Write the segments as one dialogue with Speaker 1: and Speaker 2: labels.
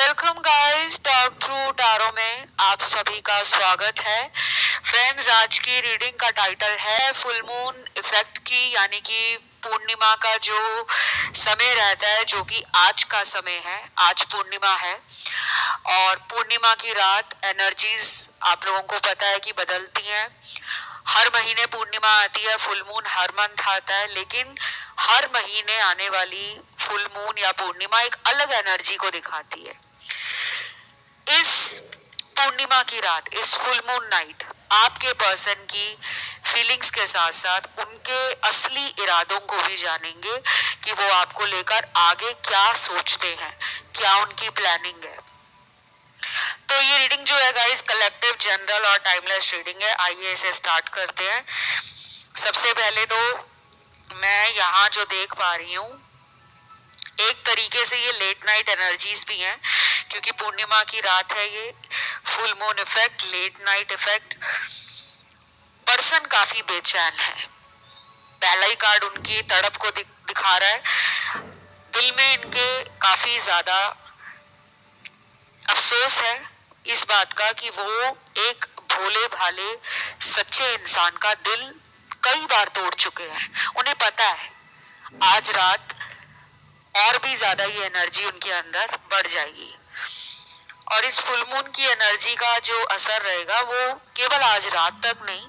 Speaker 1: Welcome guys, talk through tarot में आप सभी का स्वागत है। फ्रेंड्स, आज की रीडिंग का टाइटल है फुल मून इफेक्ट की, यानी कि पूर्णिमा का जो समय रहता है, जो कि आज का समय है। आज पूर्णिमा है और पूर्णिमा की रात एनर्जीज आप लोगों को पता है कि बदलती हैं। हर महीने पूर्णिमा आती है, फुल मून हर मंथ आता है, लेकिन हर महीने आने वाली फुल मून या पूर्णिमा एक अलग एनर्जी को दिखाती है। इस पूर्णिमा की रात, इस फुल मून नाइट, आपके पर्सन की फीलिंग्स के साथ साथ उनके असली इरादों को भी जानेंगे कि वो आपको लेकर आगे क्या सोचते हैं, क्या उनकी प्लानिंग है। तो ये रीडिंग जो है गाइस, कलेक्टिव, जनरल और टाइमलेस रीडिंग है। आइए इसे स्टार्ट करते हैं। सबसे पहले तो मैं यहाँ जो देख पा रही हूँ, एक तरीके से ये लेट नाइट एनर्जीज भी हैं, क्योंकि पूर्णिमा की रात है। ये full moon effect, late night effect. Person काफी बेचैन है। पहला ही कार्ड उनकी तड़प को दिखा रहा है। दिल में इनके काफी ज्यादा अफसोस है इस बात का कि वो एक भोले भाले सच्चे इंसान का दिल कई बार तोड़ चुके हैं। उन्हें पता है आज रात और भी ज्यादा ये एनर्जी उनके अंदर बढ़ जाएगी और इस फुल मून की एनर्जी का जो असर रहेगा वो केवल आज रात तक नहीं,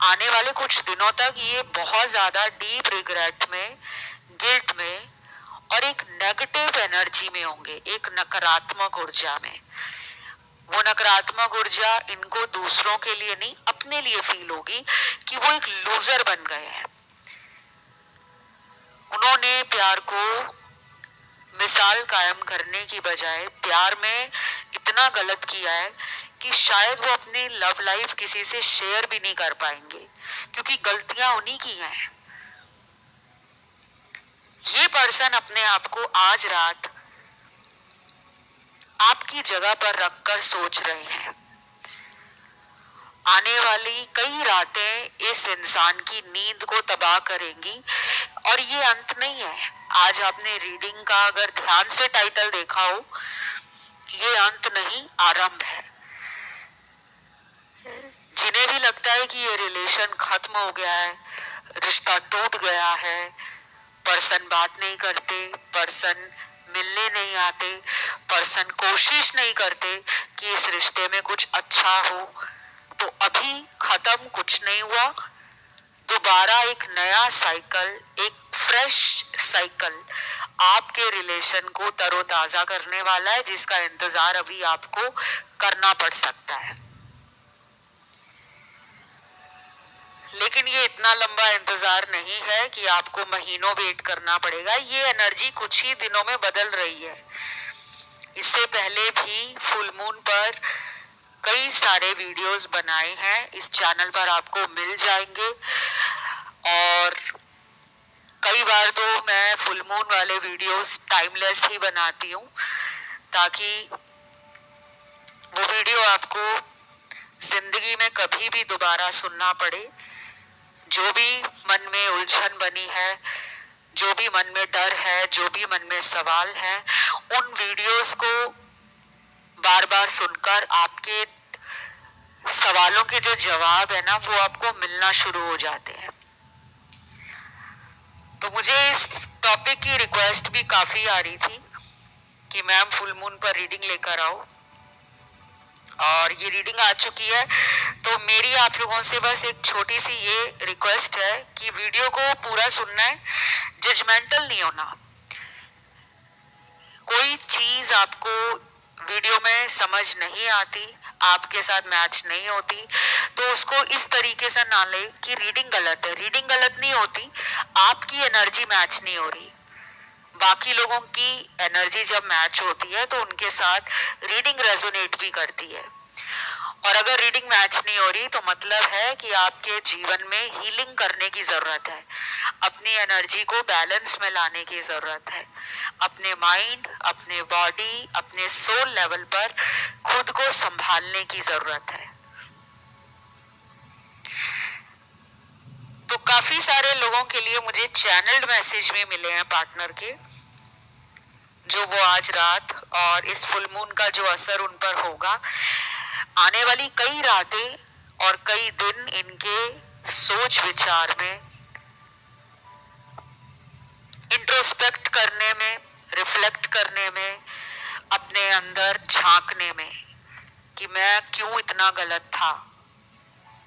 Speaker 1: आने वाले कुछ दिनों तक ये बहुत ज्यादा डीप रिग्रेट में, गिल्ट में और एक नेगेटिव एनर्जी में होंगे, एक नकारात्मक ऊर्जा में। वो नकारात्मक ऊर्जा इनको दूसरों के लिए नहीं, अपने लिए फील होगी कि वो एक लूजर बन गए हैं। उन्होंने प्यार को मिसाल कायम करने की बजाय प्यार में इतना गलत किया है कि शायद वो अपनी लव लाइफ किसी से शेयर भी नहीं कर पाएंगे, क्योंकि गलतियां उन्हीं की हैं। ये पर्सन अपने आप को आज रात आपकी जगह पर रखकर सोच रहे हैं। आने वाली कई रातें इस इंसान की नींद को तबाह करेंगी और ये अंत नहीं है। आज आपने रीडिंग का अगर ध्यान से टाइटल देखा हो, ये अंत नहीं, आरंभ है। जिन्हें भी लगता है कि ये रिलेशन खत्म हो गया है, रिश्ता टूट गया है, पर्सन बात नहीं करते, पर्सन मिलने नहीं आते, पर्सन कोशिश नहीं करते कि इस रिश्ते में कुछ अच्छा हो, तो अभी खत्म कुछ नहीं हुआ। दोबारा एक नया साइकिल, एक फ्रेश साइकिल आपके रिलेशन को तरोताजा करने वाला है, जिसका इंतजार अभी आपको करना पड़ सकता है। लेकिन ये इतना लंबा इंतजार नहीं है कि आपको महीनों वेट करना पड़ेगा। ये एनर्जी कुछ ही दिनों में बदल रही है। इससे पहले भी फुल मून पर कई सारे वीडियोस बनाए हैं, इस चैनल पर आपको मिल जाएंगे। और कई बार तो मैं फुल मून वाले वीडियोस टाइमलेस ही बनाती हूँ, ताकि वो वीडियो आपको जिंदगी में कभी भी दोबारा सुनना पड़े। जो भी मन में उलझन बनी है, जो भी मन में डर है, जो भी मन में सवाल है, उन वीडियोस को बार बार सुनकर आपके सवालों के जो जवाब है ना, वो आपको मिलना शुरू हो जाते हैं। तो मुझे इस टॉपिक की रिक्वेस्ट भी काफी आ रही थी कि मैम फुल मून पर रीडिंग लेकर आओ, और ये रीडिंग आ चुकी है। तो मेरी आप लोगों से बस एक छोटी सी ये रिक्वेस्ट है कि वीडियो को पूरा सुनना है, जजमेंटल नहीं होना। कोई चीज आपको वीडियो में समझ नहीं आती, आपके साथ मैच नहीं होती, तो उसको इस तरीके से ना ले कि रीडिंग गलत है। रीडिंग गलत नहीं होती, आपकी एनर्जी मैच नहीं हो रही। बाकी लोगों की एनर्जी जब मैच होती है तो उनके साथ रीडिंग रेजोनेट भी करती है। और अगर रीडिंग मैच नहीं हो रही तो मतलब है कि आपके जीवन में हीलिंग करने की जरूरत है, अपनी एनर्जी को बैलेंस में लाने की जरूरत है। अपने माइंड, अपने बॉडी, अपने सोल लेवल पर खुद को संभालने की जरूरत है। तो काफी सारे लोगों के लिए मुझे चैनल्ड मैसेज भी मिले हैं पार्टनर के, जो वो आज रात और इस फुल मून का जो असर उन पर होगा, आने वाली कई रातें और कई दिन इनके सोच विचार में, इंट्रोस्पेक्ट करने में, रिफ्लेक्ट करने में, अपने अंदर झांकने में कि मैं क्यों इतना गलत था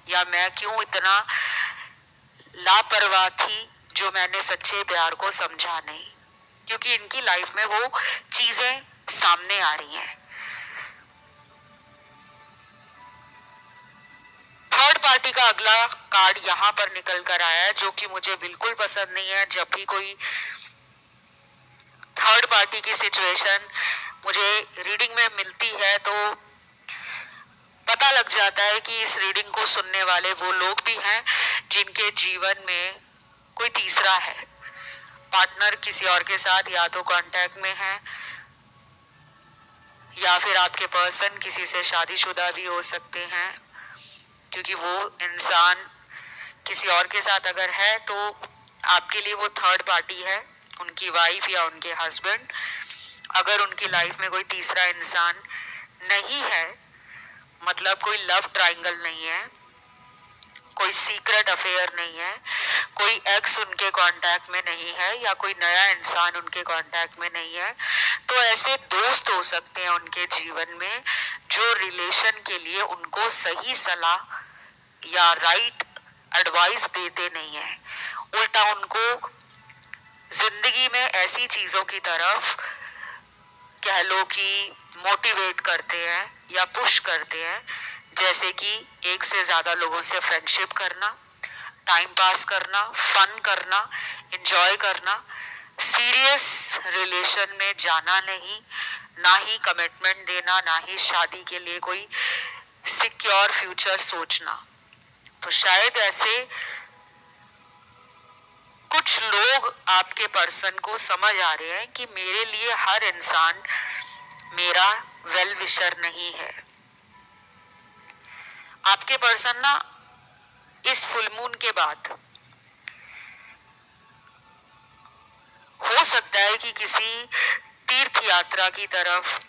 Speaker 1: या मैं क्यों इतना लापरवाह थी जो मैंने सच्चे प्यार को समझा नहीं, क्योंकि इनकी लाइफ में वो चीजें सामने आ रही हैं। थर्ड पार्टी का अगला कार्ड यहाँ पर निकल कर आया है, जो कि मुझे बिल्कुल पसंद नहीं है। जब भी कोई थर्ड पार्टी की सिचुएशन मुझे रीडिंग में मिलती है तो पता लग जाता है कि इस रीडिंग को सुनने वाले वो लोग भी हैं जिनके जीवन में कोई तीसरा है, पार्टनर किसी और के साथ या तो कांटेक्ट में है या फिर आपके पर्सन किसी से शादीशुदा भी हो सकते हैं, क्योंकि वो इंसान किसी और के साथ अगर है तो आपके लिए वो थर्ड पार्टी है, उनकी वाइफ या उनके हस्बैंड। अगर उनकी लाइफ में कोई तीसरा इंसान नहीं है, मतलब कोई लव ट्रायंगल नहीं है, कोई सीक्रेट अफेयर नहीं है, कोई एक्स उनके कांटेक्ट में नहीं है या कोई नया इंसान उनके कांटेक्ट में नहीं है, तो ऐसे दोस्त हो सकते हैं उनके जीवन में जो रिलेशन के लिए उनको सही सलाह या राइट एडवाइस देते नहीं है, उल्टा उनको जिंदगी में ऐसी चीजों की तरफ कह लो कि मोटिवेट करते हैं या पुश करते हैं, जैसे कि एक से ज्यादा लोगों से फ्रेंडशिप करना, टाइम पास करना, फन करना, एंजॉय करना, सीरियस रिलेशन में जाना नहीं, ना ही कमिटमेंट देना, ना ही शादी के लिए कोई सिक्योर फ्यूचर सोचना। तो शायद ऐसे कुछ लोग आपके पर्सन को समझ आ रहे हैं कि मेरे लिए हर इंसान मेरा वेल विशर नहीं है। आपके पर्सन ना इस फुल मून के बाद हो सकता है कि किसी तीर्थ यात्रा की तरफ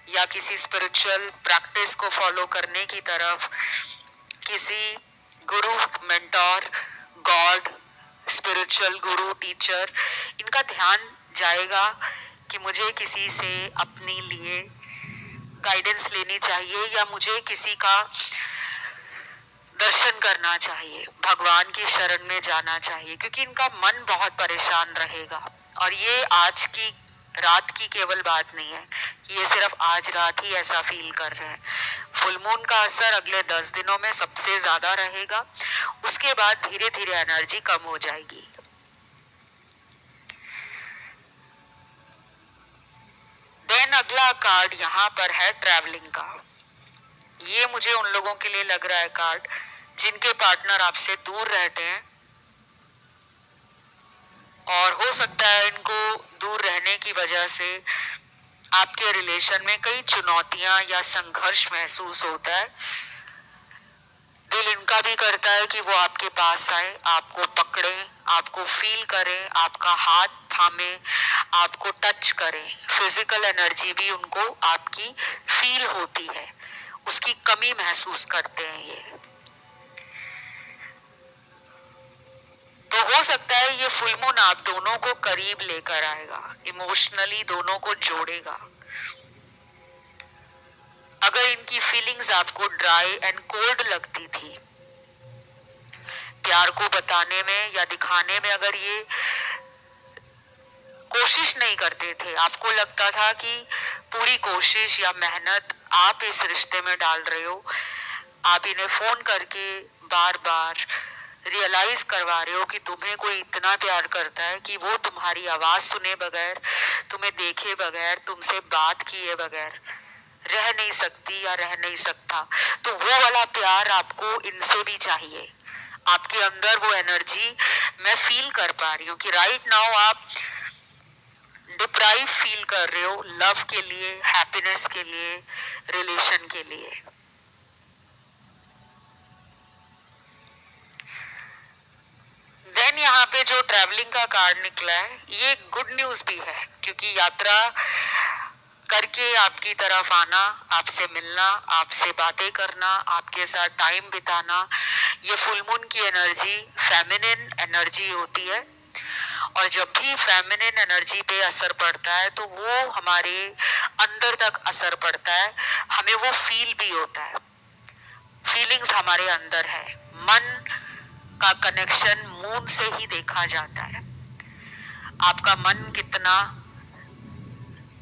Speaker 1: या किसी स्पिरिचुअल प्रैक्टिस को फॉलो करने की तरफ, किसी गुरु, मेंटोर, गॉड, स्पिरिचुअल गुरु, टीचर, इनका ध्यान जाएगा कि मुझे किसी से अपने लिए गाइडेंस लेनी चाहिए या मुझे किसी का दर्शन करना चाहिए, भगवान की शरण में जाना चाहिए, क्योंकि इनका मन बहुत परेशान रहेगा। और ये आज की रात की केवल बात नहीं है, ये सिर्फ आज रात ही ऐसा फील कर रहे हैं। फुल मून का असर अगले 10 दिनों में सबसे ज्यादा रहेगा, उसके बाद धीरे धीरे एनर्जी कम हो जाएगी। देन अगला कार्ड यहाँ पर है ट्रैवलिंग का। ये मुझे उन लोगों के लिए लग रहा है कार्ड जिनके पार्टनर आपसे दूर रहते हैं, और हो सकता है इनको दूर रहने की वजह से आपके रिलेशन में कई चुनौतियां या संघर्ष महसूस होता है। दिल इनका भी करता है कि वो आपके पास आए, आपको पकड़े, आपको फील करें, आपका हाथ थामे, आपको टच करें। फिजिकल एनर्जी भी उनको आपकी फील होती है, उसकी कमी महसूस करते हैं ये। तो हो सकता है ये फुल मून आप दोनों को करीब लेकर आएगा, इमोशनली दोनों को जोड़ेगा। अगर इनकी फीलिंग्स आपको ड्राई एंड कोल्ड लगती थी, प्यार को बताने में या दिखाने में अगर ये कोशिश नहीं करते थे, आपको लगता था कि पूरी कोशिश या मेहनत आप इस रिश्ते में डाल रहे हो, आप इन्हें फोन करके बार बार रियलाइज करवा रहे हो कि तुम्हें कोई इतना प्यार करता है कि वो तुम्हारी आवाज सुने बगैर, तुम्हें देखे बगैर, तुमसे बात किए बगैर रह नहीं सकती या रह नहीं सकता, तो वो वाला प्यार आपको इनसे भी चाहिए। आपके अंदर वो एनर्जी मैं फील कर पा रही हूँ कि राइट नाउ आप डिप्राइव फील कर रहे हो लव के लिए, हैप्पीनेस के लिए, रिलेशन के लिए। देन यहाँ पे जो ट्रैवलिंग का कार्ड निकला है, ये गुड न्यूज भी है। क्योंकि यात्रा करके आपकी तरफ आना, आपसे मिलना, आपसे बातें करना, आपके साथ टाइम बिताना, ये फुल मून की एनर्जी फेमिनिन एनर्जी होती है। और जब भी फेमिनिन एनर्जी पे असर पड़ता है तो वो हमारे अंदर तक असर पड़ता है, हमें वो फील भी होता है। फीलिंग्स हमारे अंदर है। मन का कनेक्शन मून से ही देखा जाता है। आपका मन कितना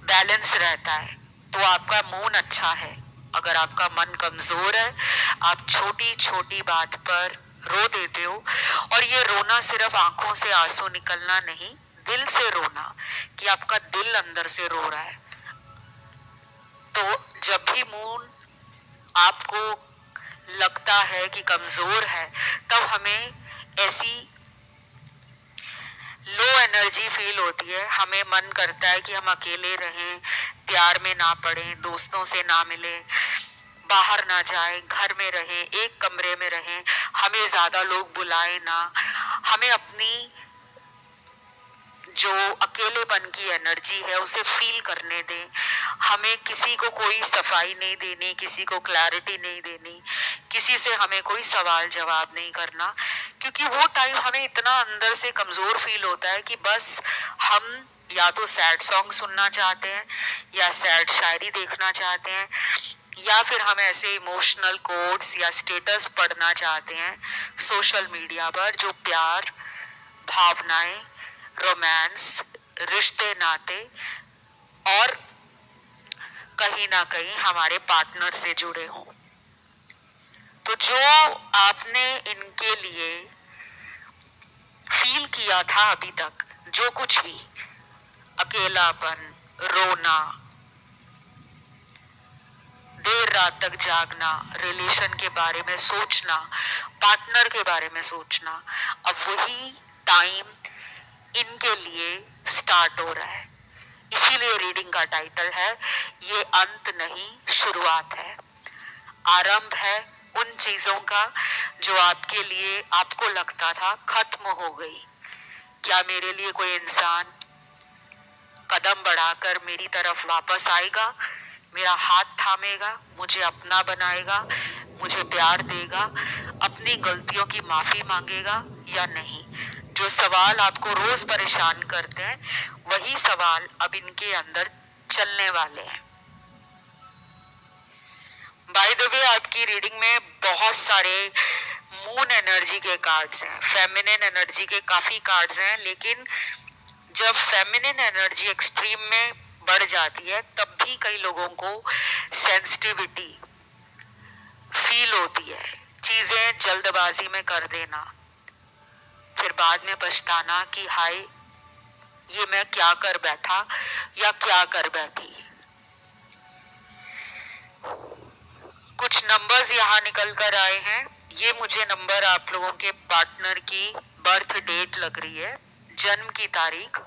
Speaker 1: बैलेंस रहता है तो आपका मून अच्छा है। अगर आपका मन कमजोर है, आप छोटी छोटी बात पर रो देते हो, और ये रोना सिर्फ आंखों से आंसू निकलना नहीं, दिल से रोना, कि आपका दिल अंदर से रो रहा है। तो जब भी मून आपको लगता है कि कमजोर है, तब हमें ऐसी लो एनर्जी फील होती है। हमें मन करता है कि हम अकेले रहें, प्यार में ना पड़ें, दोस्तों से ना मिलें, बाहर ना जाएं, घर में रहें, एक कमरे में रहें, हमें ज्यादा लोग बुलाएं ना, हमें अपनी जो अकेलेपन की एनर्जी है उसे फील करने दें। हमें किसी को कोई सफाई नहीं देनी, किसी को क्लैरिटी नहीं देनी, किसी से हमें कोई सवाल जवाब नहीं करना, क्योंकि वो टाइम हमें इतना अंदर से कमजोर फील होता है कि बस हम या तो सैड सॉन्ग सुनना चाहते हैं, या सैड शायरी देखना चाहते हैं, या फिर हम ऐसे इमोशनल कोट्स या स्टेटस पढ़ना चाहते हैं सोशल मीडिया पर, जो प्यार, भावनाएं, रोमांस, रिश्ते नाते और कहीं ना कहीं हमारे पार्टनर से जुड़े हों। तो जो आपने इनके लिए फील किया था अभी तक, जो कुछ भी, अकेलापन, रोना, देर रात तक जागना, रिलेशन के बारे में सोचना, पार्टनर के बारे में सोचना, अब वही टाइम इनके लिए स्टार्ट हो रहा है। इसीलिए रीडिंग का टाइटल है ये अंत नहीं शुरुआत है। आरंभ है उन चीजों का जो आपके लिए, आपको लगता था खत्म हो गई। क्या मेरे लिए कोई इंसान कदम बढ़ाकर मेरी तरफ वापस आएगा, मेरा हाथ थामेगा, मुझे अपना बनाएगा, मुझे प्यार देगा, अपनी गलतियों की माफी मांगेगा या नहीं? जो सवाल आपको रोज परेशान करते हैं, वही सवाल अब इनके अंदर चलने वाले हैं। बाय द वे, आपकी रीडिंग में बहुत सारे मून एनर्जी के कार्ड्स हैं, फेमिनिन एनर्जी के काफी कार्ड्स हैं, लेकिन जब फेमिनिन एनर्जी एक्सट्रीम में बढ़ जाती है तब भी कई लोगों को सेंसिटिविटी फील होती है। चीजें जल्दबाजी में कर देना, फिर बाद में पछताना कि हाय ये मैं क्या कर बैठा या क्या कर बैठी। कुछ नंबर्स यहाँ निकल कर आए हैं। ये मुझे नंबर आप लोगों के पार्टनर की बर्थ डेट लग रही है, जन्म की तारीख।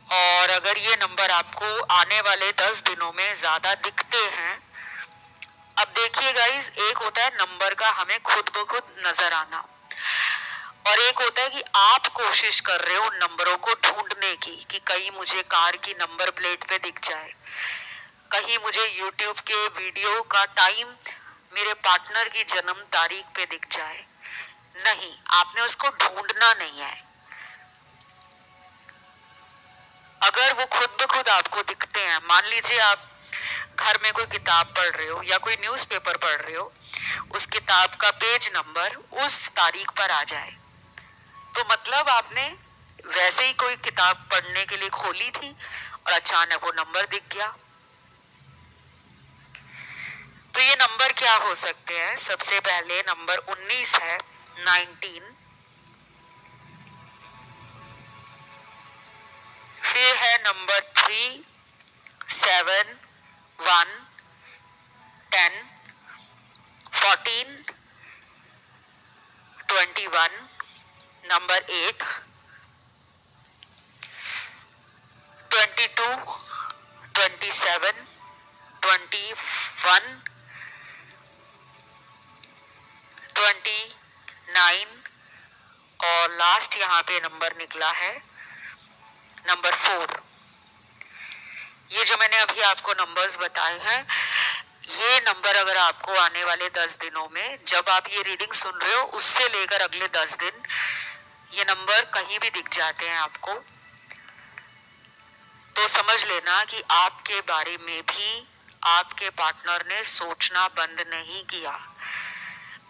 Speaker 1: और अगर ये नंबर आपको आने वाले 10 दिनों में ज्यादा दिखते हैं, अब देखिए गाइस, एक होता है नंबर का हमें खुद ब खुद नजर आना, और एक होता है कि आप कोशिश कर रहे हो उन नंबरों को ढूंढने की, कि कहीं मुझे कार की नंबर प्लेट पे दिख जाए, कहीं मुझे यूट्यूब के वीडियो का टाइम मेरे पार्टनर की जन्म तारीख पे दिख जाए। नहीं, आपने उसको ढूंढना नहीं है। अगर वो खुद ब खुद आपको दिखते हैं, मान लीजिए आप घर में कोई किताब पढ़ रहे हो या कोई न्यूज़पेपर पढ़ रहे हो, उस किताब का पेज नंबर उस तारीख पर आ जाए, तो मतलब आपने वैसे ही कोई किताब पढ़ने के लिए खोली थी और अचानक वो नंबर दिख गया। तो ये नंबर क्या हो सकते हैं? सबसे पहले नंबर 19 है, 19। फिर है नंबर 3, 7, 1, 10, 14, 21, नंबर 8, 22, 27, 21, 29, और लास्ट यहाँ पे नंबर निकला है नंबर 4, ये जो मैंने अभी आपको नंबर्स बताए हैं, ये नंबर अगर आपको आने वाले 10 दिनों में, जब आप ये रीडिंग सुन रहे हो उससे लेकर अगले 10 दिन, ये नंबर कहीं भी दिख जाते हैं आपको, तो समझ लेना कि आपके बारे में भी आपके पार्टनर ने सोचना बंद नहीं किया।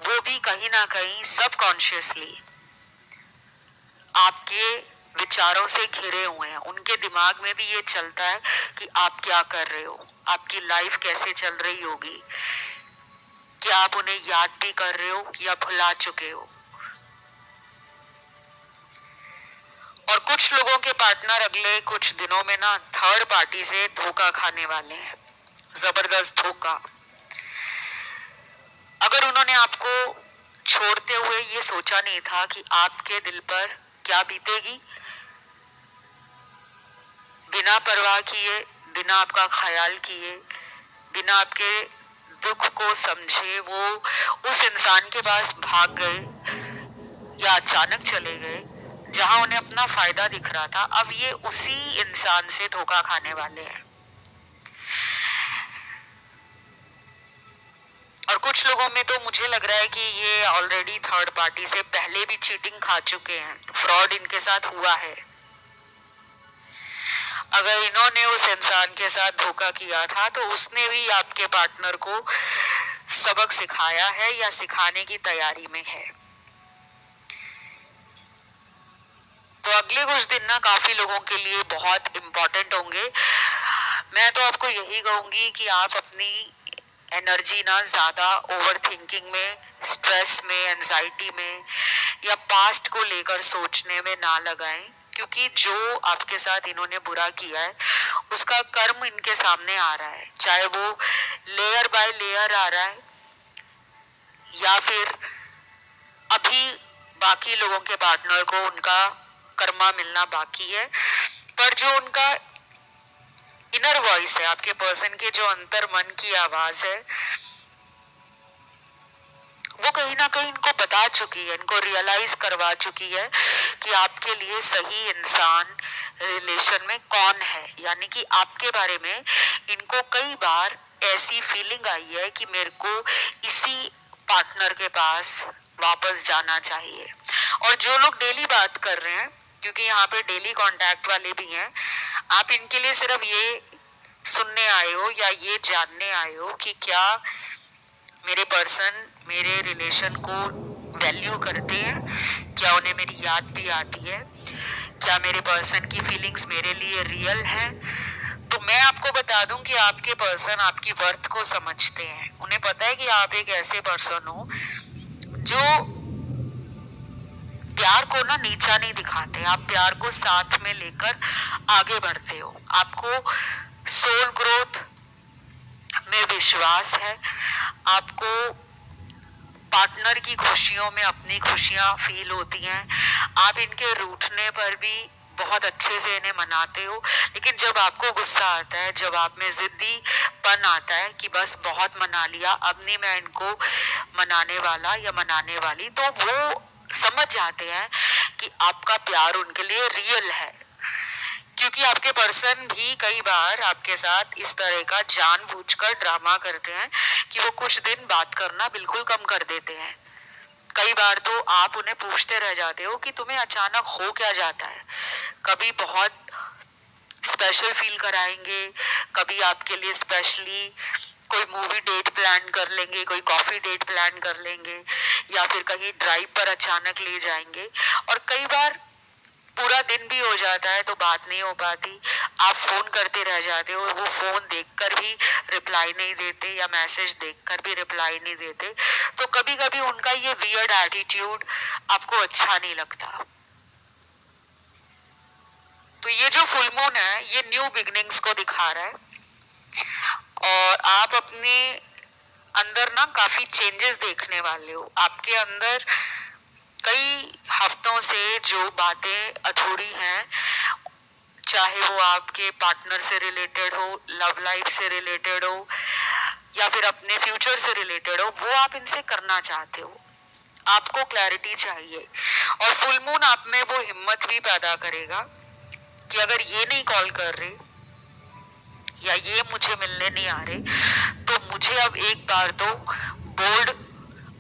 Speaker 1: वो भी कहीं ना कहीं सबकॉन्शियसली आपके विचारों से घिरे हुए हैं। उनके दिमाग में भी ये चलता है कि आप क्या कर रहे हो, आपकी लाइफ कैसे चल रही होगी, क्या आप उन्हें याद भी कर रहे हो या भुला चुके हो। और कुछ लोगों के पार्टनर अगले कुछ दिनों में ना थर्ड पार्टी से धोखा खाने वाले हैं, जबरदस्त धोखा। अगर उन्होंने आपको छोड़ते हुए ये सोचा नहीं था कि आपके दिल पर क्या बीतेगी, बिना परवाह किए, बिना आपका ख्याल किए, बिना आपके दुख को समझे वो उस इंसान के पास भाग गए या अचानक चले गए जहां उन्हें अपना फायदा दिख रहा था। अब ये उसी इंसान से धोखा खाने वाले हैं। और कुछ लोगों में तो मुझे लग रहा है कि ये ऑलरेडी थर्ड पार्टी से पहले भी चीटिंग खा चुके हैं, फ्रॉड इनके साथ हुआ है। अगर इन्होंने उस इंसान के साथ धोखा किया था तो उसने भी आपके पार्टनर को सबक सिखाया है या सिखाने की तैयारी में है। तो अगले कुछ दिन ना काफी लोगों के लिए बहुत इम्पोर्टेंट होंगे। मैं तो आपको यही कहूंगी कि आप अपनी एनर्जी ना ज्यादा ओवर थिंकिंग में, स्ट्रेस में, एंजाइटी में या पास्ट को लेकर सोचने में ना लगाएं, क्योंकि जो आपके साथ इन्होंने बुरा किया है उसका कर्म इनके सामने आ रहा है, चाहे वो लेयर बाय लेयर आ रहा है या फिर अभी बाकी लोगों के पार्टनर को उनका कर्मा मिलना बाकी है। पर जो उनका इनर वॉइस है, आपके पर्सन के जो अंतर मन की आवाज है, वो कहीं ना कहीं इनको बता चुकी है, इनको रियलाइज करवा चुकी है कि आपके लिए सही इंसान रिलेशन में कौन है। यानी कि आपके बारे में इनको कई बार ऐसी फीलिंग आई है कि मेरे को इसी पार्टनर के पास वापस जाना चाहिए। और जो लोग डेली बात कर रहे हैं, क्योंकि यहाँ पे डेली कांटेक्ट वाले भी हैं, आप इनके लिए सिर्फ ये सुनने आए हो या ये जानने आए हो कि क्या मेरे पर्सन मेरे रिलेशन को वैल्यू करते हैं, क्या उन्हें मेरी याद भी आती है, क्या मेरे पर्सन की फीलिंग्स मेरे लिए रियल है। तो मैं आपको बता दूं कि आपके पर्सन आपकी वर्थ को समझते हैं। उन्हें पता है कि आप एक ऐसे पर्सन हो जो प्यार को ना नीचा नहीं दिखाते, आप प्यार को साथ में लेकर आगे बढ़ते हो। आपको सोल ग्रोथ में विश्वास है, आपको पार्टनर की खुशियों में अपनी खुशियां फील होती हैं। आप इनके रूठने पर भी बहुत अच्छे से इन्हें मनाते हो, लेकिन जब आपको गुस्सा आता है, जब आप में जिद्दीपन आता है कि बस बहुत मना लिया, अब नहीं मैं इनको मनाने वाला या मनाने वाली, तो वो समझ जाते हैं कि आपका प्यार उनके लिए रियल है। क्योंकि आपके पर्सन भी कई बार आपके साथ इस तरह का जानबूझकर ड्रामा करते हैं कि वो कुछ दिन बात करना बिल्कुल कम कर देते हैं। कई बार तो आप उन्हें पूछते रह जाते हो कि तुम्हें अचानक हो क्या जाता है। कभी बहुत स्पेशल फील कराएंगे, कभी आपके लिए स्पेशली कोई मूवी डेट प्लान कर लेंगे, कोई कॉफी डेट प्लान कर लेंगे या फिर कहीं ड्राइव पर अचानक ले जाएंगे। और कई बार पूरा दिन भी हो जाता है तो बात नहीं हो पाती, आप फोन करते रह जाते हो, वो फोन देखकर भी रिप्लाई नहीं देते या मैसेज देखकर भी रिप्लाई नहीं देते। तो कभी कभी उनका ये वियर्ड एटीट्यूड आपको अच्छा नहीं लगता। तो ये जो फुल मून है ये न्यू बिगनिंग्स को दिखा रहा है और आप अपने अंदर ना काफी चेंजेस देखने वाले हो। आपके अंदर कई हफ्तों से जो बातें अधूरी हैं, चाहे वो आपके पार्टनर से रिलेटेड हो, लव लाइफ से रिलेटेड हो या फिर अपने फ्यूचर से रिलेटेड हो, वो आप इनसे करना चाहते हो। आपको क्लैरिटी चाहिए और फुल मून आप में वो हिम्मत भी पैदा करेगा कि अगर ये नहीं कॉल कर रहे या ये मुझे मिलने नहीं आ रहे, तो मुझे अब एक बार तो बोल्ड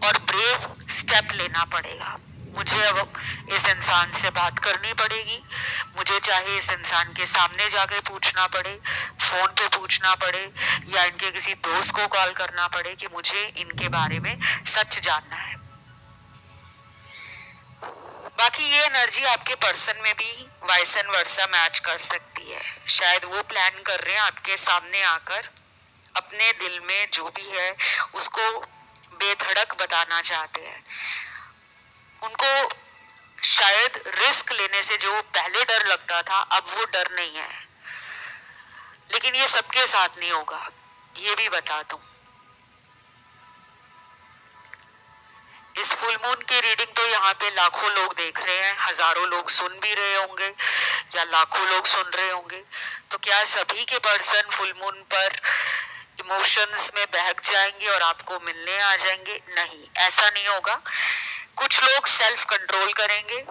Speaker 1: और ब्रेव स्टेप लेना पड़ेगा। मुझे अब इस इंसान से बात करनी पड़ेगी। मुझे चाहे इस इंसान के सामने जाके पूछना पड़े, फोन पे पूछना पड़े, या इनके किसी दोस्त को कॉल करना पड़े कि मुझे इनके बारे में सच जानना है। बाकी ये एनर्जी आपके पर्सन में भी वाइस एंड वर्सा मैच कर सकती है। शायद वो प्लान कर रहे हैं आपके सामने आकर अपने दिल में जो भी है उसको बेधड़क बताना चाहते हैं। उनको शायद रिस्क लेने से जो पहले डर लगता था अब वो डर नहीं है। लेकिन ये सबके साथ नहीं होगा, ये भी बता दूं। इस फुल मून की रीडिंग तो यहाँ पे लाखों लोग देख रहे हैं, हजारों लोग सुन भी रहे होंगे या लाखों लोग सुन रहे होंगे। तो क्या सभी के पर्सन फुल मून पर इमोशंस में बहक जाएंगे और आपको मिलने आ जाएंगे? नहीं, ऐसा नहीं होगा। कुछ लोग सेल्फ कंट्रोल करेंगे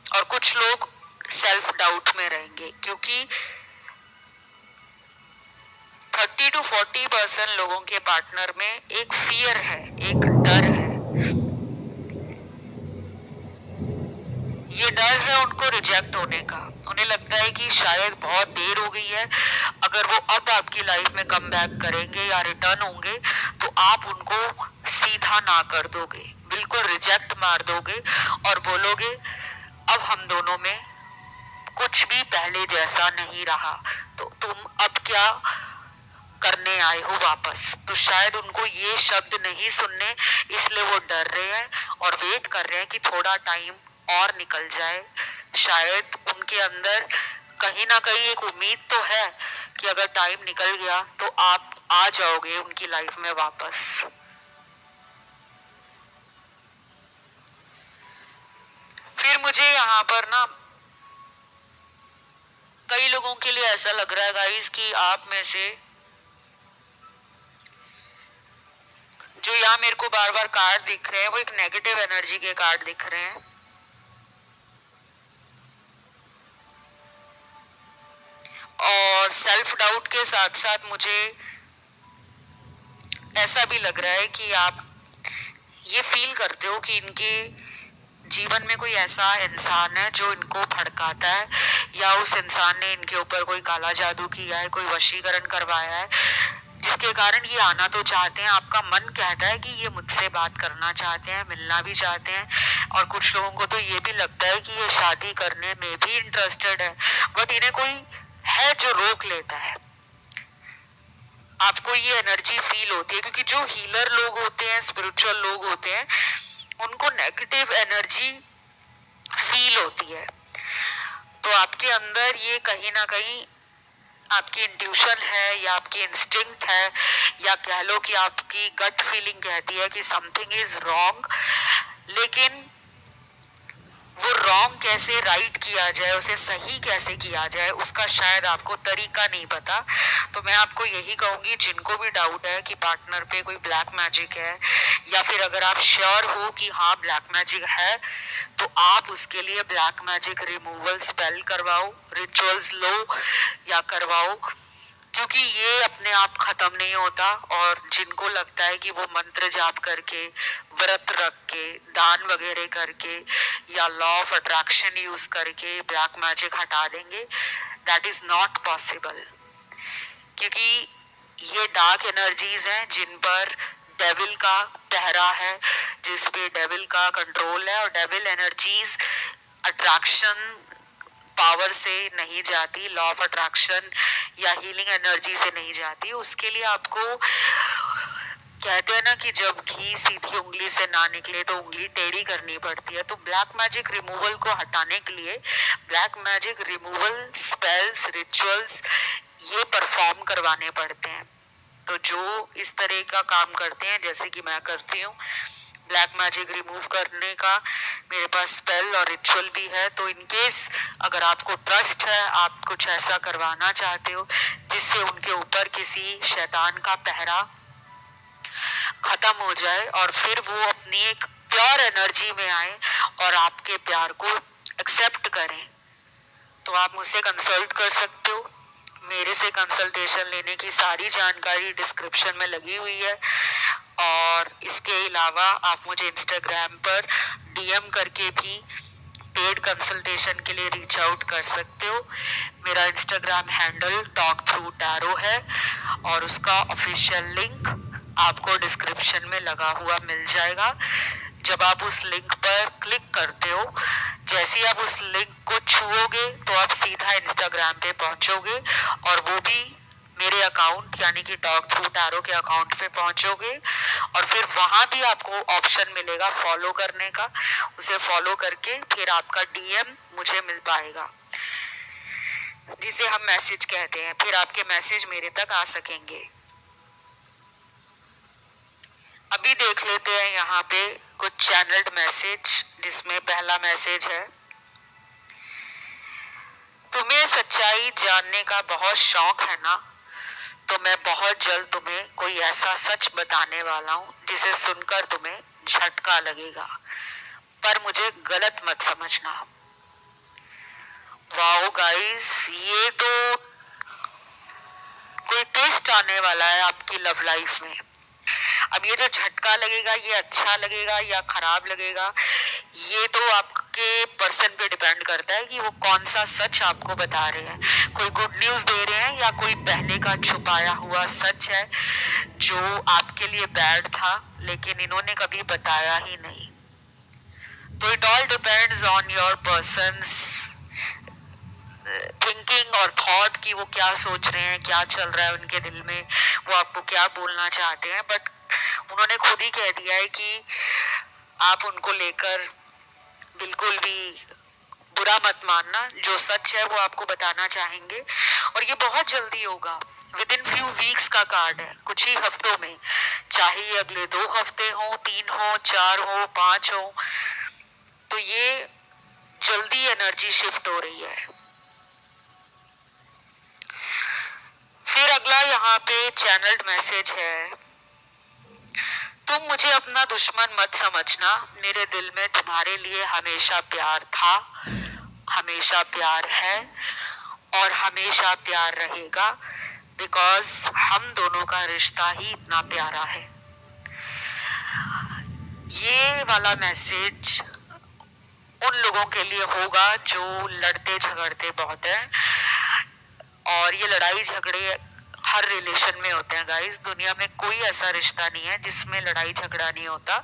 Speaker 1: और कुछ लोग सेल्फ डाउट में रहेंगे, क्योंकि 30 to 40% लोगों के पार्टनर में एक फियर है, एक डर है। ये डर है उनको रिजेक्ट होने का। उन्हें लगता है कि शायद बहुत देर हो गई है, अगर वो अब आपकी लाइफ में कम बैक करेंगे या रिटर्न होंगे तो आप उनको सीधा ना कर दोगे, बिल्कुल रिजेक्ट मार दोगे और बोलोगे अब हम दोनों में कुछ भी पहले जैसा नहीं रहा, तो तुम अब क्या करने आए हो वापस। तो शायद उनको ये शब्द नहीं सुनने, इसलिए वो डर रहे हैं और वेट कर रहे हैं कि थोड़ा टाइम और निकल जाए। शायद उनके अंदर कहीं ना कहीं एक उम्मीद तो है कि अगर टाइम निकल गया तो आप आ जाओगे उनकी लाइफ में वापस। फिर मुझे यहाँ पर ना कई लोगों के लिए ऐसा लग रहा है गाइस कि आप में से जो यहाँ मेरे को बार बार कार्ड दिख रहे हैं वो एक नेगेटिव एनर्जी के कार्ड दिख रहे हैं। और सेल्फ डाउट के साथ साथ मुझे ऐसा भी लग रहा है कि आप ये फील करते हो कि इनके जीवन में कोई ऐसा इंसान है जो इनको भड़काता है, या उस इंसान ने इनके ऊपर कोई काला जादू किया है, कोई वशीकरण करवाया है, जिसके कारण ये आना तो चाहते हैं। आपका मन कहता है कि ये मुझसे बात करना चाहते हैं, मिलना भी चाहते हैं, और कुछ लोगों को तो ये भी लगता है कि ये शादी करने में भी इंटरेस्टेड है, बट इन्हें कोई है जो रोक लेता है। आपको ये एनर्जी फील होती है, क्योंकि जो हीलर लोग होते हैं, स्पिरिचुअल लोग होते हैं, उनको नेगेटिव एनर्जी फील होती है। तो आपके अंदर ये कहीं ना कहीं आपकी इंट्यूशन है या आपकी इंस्टिंक्ट है, या कह लो कि आपकी गट फीलिंग कहती है कि समथिंग इज रॉन्ग, लेकिन वो रॉन्ग कैसे राइट किया जाए, उसे सही कैसे किया जाए, उसका शायद आपको तरीका नहीं पता। तो मैं आपको यही कहूंगी, जिनको भी डाउट है कि पार्टनर पे कोई ब्लैक मैजिक है, या फिर अगर आप श्योर हो कि हाँ ब्लैक मैजिक है, तो आप उसके लिए ब्लैक मैजिक रिमूवल स्पेल करवाओ, रिचुअल्स लो या करवाओ, क्योंकि ये अपने आप खत्म नहीं होता। और जिनको लगता है कि वो मंत्र जाप करके, व्रत रख के, दान वगैरह करके या लॉ ऑफ अट्रैक्शन यूज करके ब्लैक मैजिक हटा देंगे, दैट इज नॉट पॉसिबल। क्योंकि ये डार्क एनर्जीज हैं जिन पर डेविल का पहरा है, जिस पे डेविल का कंट्रोल है, और डेविल एनर्जीज अट्रैक्शन पावर से नहीं जाती, लॉ ऑफ अट्रैक्शन या हीलिंग एनर्जी से नहीं जाती। उसके लिए आपको कहते हैं ना कि जब घी सीधी उंगली से ना निकले तो उंगली टेढ़ी करनी पड़ती है। तो ब्लैक मैजिक रिमूवल को हटाने के लिए black magic removal spells, rituals ये परफॉर्म करवाने पड़ते हैं। तो जो इस तरह का काम करते हैं, जैसे कि मैं करती हूँ, ब्लैक मैजिक रिमूव करने का मेरे पास स्पेल और रिचुअल भी है। तो इन केस अगर आपको ट्रस्ट है, आप कुछ ऐसा करवाना चाहते हो जिससे उनके ऊपर किसी शैतान का पहरा खत्म हो जाए और फिर वो अपनी एक प्योर एनर्जी में आए और आपके प्यार को एक्सेप्ट करें, तो आप मुझसे कंसल्ट कर सकते हो। मेरे से कंसल्टेशन लेने की सारी जानकारी डिस्क्रिप्शन में लगी हुई है। और इसके अलावा आप मुझे इंस्टाग्राम पर डीएम करके भी पेड कंसल्टेशन के लिए रीच आउट कर सकते हो। मेरा Instagram handle talk through tarot है और उसका ऑफिशियल लिंक आपको डिस्क्रिप्शन में लगा हुआ मिल जाएगा। जब आप उस लिंक पर क्लिक करते हो, जैसे ही आप उस लिंक को छुओगे तो आप सीधा इंस्टाग्राम पे पहुंचोगे और वो भी मेरे अकाउंट यानी कि टॉक थ्रू टैरो के अकाउंट पे पहुंचोगे। और फिर वहां भी आपको ऑप्शन मिलेगा फॉलो करने का। उसे फॉलो करके फिर आपका डीएम मुझे मिल पाएगा, जिसे हम मैसेज कहते हैं। फिर आपके मैसेज मेरे तक आ सकेंगे। अभी देख लेते हैं यहाँ पे कुछ चैनल्ड मैसेज, जिसमें पहला मैसेज है, तुम्हें सच्चाई जानने का बहुत शौक है ना, तो मैं बहुत जल्द तुम्हें कोई ऐसा सच बताने वाला हूँ जिसे सुनकर तुम्हें झटका लगेगा, पर मुझे गलत मत समझना। वाओ गाइस, ये तो कोई ट्विस्ट आने वाला है आपकी लव लाइफ में। अब ये जो झटका लगेगा, ये अच्छा लगेगा या खराब लगेगा, ये तो आपके पर्सन पे डिपेंड करता है कि वो कौन सा सच आपको बता रहे हैं। कोई गुड न्यूज दे रहे हैं या कोई पहले का छुपाया हुआ सच है जो आपके लिए बैड था लेकिन इन्होंने कभी बताया ही नहीं। तो it all depends on your persons thinking और थॉट कि वो क्या सोच रहे हैं, क्या चल रहा है उनके दिल में, वो आपको क्या बोलना चाहते हैं। बट उन्होंने खुद ही कह दिया है कि आप उनको लेकर बिल्कुल भी बुरा मत मानना, जो सच है वो आपको बताना चाहेंगे और ये बहुत जल्दी होगा। विद इन फ्यू वीक्स का कार्ड है, कुछ ही हफ्तों में, चाहे ये अगले 2 हफ्ते हो, 3 हो, 4 हो, 5 हो, तो ये जल्दी एनर्जी शिफ्ट हो रही है। फिर अगला यहाँ पे चैनल्ड मैसेज है, तुम मुझे अपना दुश्मन मत समझना, मेरे दिल में तुम्हारे लिए हमेशा प्यार था, हमेशा प्यार है और हमेशा प्यार रहेगा, बिकॉज हम दोनों का रिश्ता ही इतना प्यारा है। ये वाला मैसेज उन लोगों के लिए होगा जो लड़ते झगड़ते बहुत हैं, और ये लड़ाई झगड़े हर रिलेशन में होते हैं गाइस। दुनिया में कोई ऐसा रिश्ता नहीं है जिसमें लड़ाई झगड़ा नहीं होता।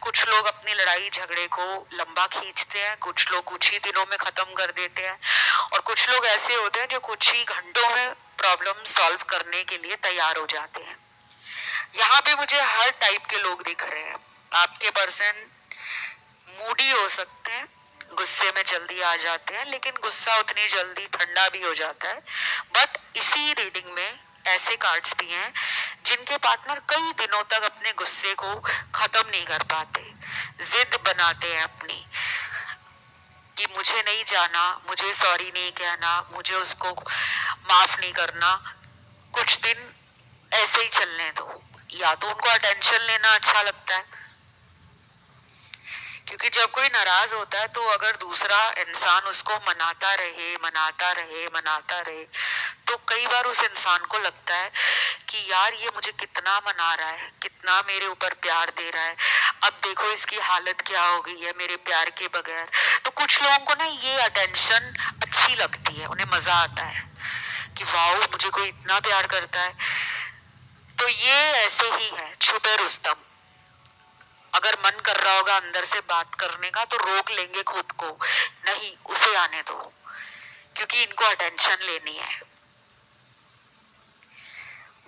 Speaker 1: कुछ लोग अपनी लड़ाई झगड़े को लंबा खींचते हैं, कुछ लोग कुछ ही दिनों में खत्म कर देते हैं और कुछ लोग ऐसे होते हैं जो कुछ ही घंटों में प्रॉब्लम सॉल्व करने के लिए तैयार हो जाते हैं। यहाँ पे मुझे हर टाइप के लोग दिख रहे हैं। आपके पर्सन मूडी हो सकते हैं, गुस्से में जल्दी आ जाते हैं, लेकिन गुस्सा उतनी जल्दी ठंडा भी हो जाता है। बट इसी रीडिंग में ऐसे कार्ड्स भी हैं जिनके पार्टनर कई दिनों तक अपने गुस्से को खत्म नहीं कर पाते, जिद बनाते हैं अपनी कि मुझे नहीं जाना, मुझे सॉरी नहीं कहना, मुझे उसको माफ नहीं करना, कुछ दिन ऐसे ही चलने दो। या तो उनको अटेंशन लेना अच्छा लगता है, क्योंकि जब कोई नाराज होता है तो अगर दूसरा इंसान उसको मनाता रहे मनाता रहे मनाता रहे, तो कई बार उस इंसान को लगता है कि यार ये मुझे कितना मना रहा है, कितना मेरे ऊपर प्यार दे रहा है, अब देखो इसकी हालत क्या हो गई है मेरे प्यार के बगैर। तो कुछ लोगों को ना ये अटेंशन अच्छी लगती है, उन्हें मजा आता है कि वाओ मुझे कोई इतना प्यार करता है। तो ये ऐसे ही है छुपे रुस्तम। अगर मन कर रहा होगा अंदर से बात करने का तो रोक लेंगे खुद को, नहीं उसे आने दो, क्योंकि इनको अटेंशन लेनी है।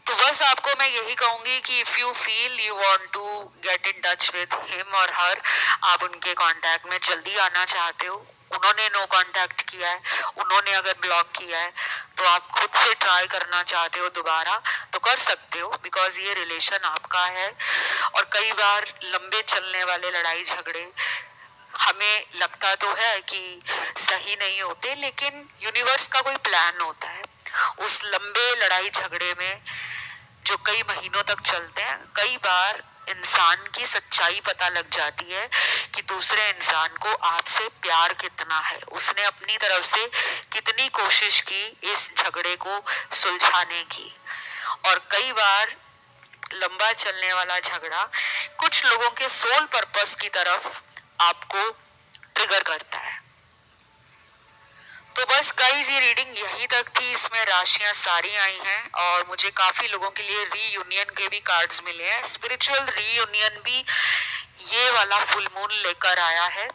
Speaker 1: तो बस आपको मैं यही कहूंगी कि if you feel you want to get in touch with him और हर, आप उनके कांटेक्ट में जल्दी आना चाहते हो, उन्होंने नो कांटेक्ट किया है, उन्होंने अगर ब्लॉक किया है, तो आप खुद से ट्राई करना चाहते हो दोबारा तो कर सकते हो, बिकॉज ये रिलेशन आपका है। और कई बार लंबे चलने वाले लड़ाई झगड़े हमें लगता तो है कि सही नहीं होते, लेकिन यूनिवर्स का कोई प्लान होता है। उस लंबे लड़ाई झगड़े में जो कई महीनों तक चलते हैं, कई बार इंसान की सच्चाई पता लग जाती है कि दूसरे इंसान को आपसे प्यार कितना है, उसने अपनी तरफ से कितनी कोशिश की इस झगड़े को सुलझाने की। और कई बार लंबा चलने वाला झगड़ा कुछ लोगों के सोल पर्पस की तरफ आपको ट्रिगर करता है। तो बस गाइस ये रीडिंग यहीं तक थी, इसमें राशियां सारी आई हैं और मुझे काफी लोगों के लिए रीयूनियन के भी कार्ड्स मिले हैं। स्पिरिचुअल रीयूनियन भी ये वाला फुल मून लेकर आया है।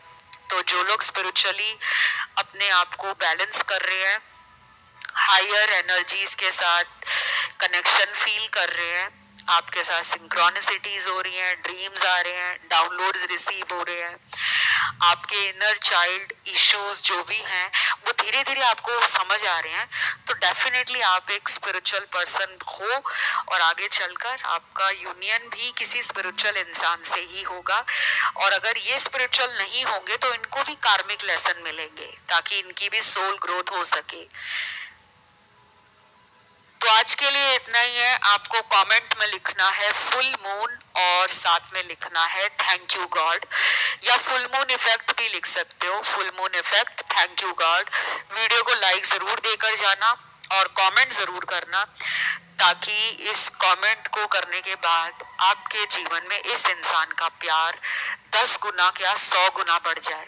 Speaker 1: तो जो लोग स्पिरिचुअली अपने आप को बैलेंस कर रहे हैं, हायर एनर्जीज के साथ कनेक्शन फील कर रहे हैं, आपके साथ सिंक्रोनिसिटीज हो रही हैं, ड्रीम्स आ रहे हैं, डाउनलोड्स रिसीव हो रहे हैं, आपके इनर चाइल्ड इश्यूज जो भी हैं वो धीरे धीरे आपको समझ आ रहे हैं, तो डेफिनेटली आप एक स्पिरिचुअल पर्सन हो और आगे चलकर आपका यूनियन भी किसी स्पिरिचुअल इंसान से ही होगा। और अगर ये स्पिरिचुअल नहीं होंगे तो इनको भी कार्मिक लेसन मिलेंगे ताकि इनकी भी सोल ग्रोथ हो सके। तो आज के लिए इतना ही है। आपको कमेंट में लिखना है फुल मून और साथ में लिखना है थैंक यू गॉड, या फुल मून इफेक्ट भी लिख सकते हो, full moon effect thank you God. Video को लाइक जरूर देकर जाना और कमेंट जरूर करना, ताकि इस कमेंट को करने के बाद आपके जीवन में इस इंसान का प्यार 10 गुना क्या 100 गुना बढ़ जाए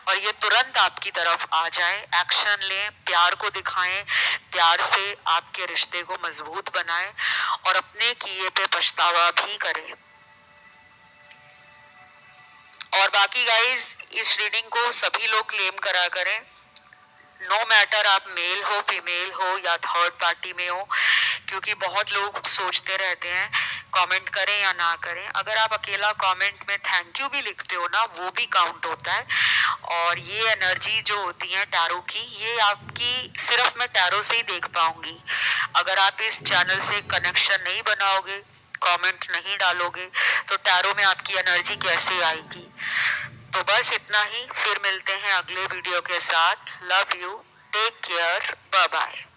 Speaker 1: और ये तुरंत आपकी तरफ आ जाए। एक्शन लें, प्यार को दिखाएं, प्यार से आपके रिश्ते को मजबूत बनाएं और अपने किए पे पछतावा भी करें। और बाकी गाइज इस रीडिंग को सभी लोग क्लेम करा करें, नो मैटर आप मेल हो फीमेल हो या थर्ड पार्टी में हो, क्योंकि बहुत लोग सोचते रहते हैं कमेंट करें या ना करें। अगर आप अकेला कमेंट में थैंक यू भी लिखते हो ना, वो भी काउंट होता है। और ये एनर्जी जो होती है टैरो की, ये आपकी सिर्फ मैं टैरो से ही देख पाऊंगी। अगर आप इस चैनल से कनेक्शन नहीं बनाओगे, कमेंट नहीं डालोगे, तो टैरो में आपकी एनर्जी कैसे आएगी। तो बस इतना ही, फिर मिलते हैं अगले वीडियो के साथ। Love you, take care, bye bye.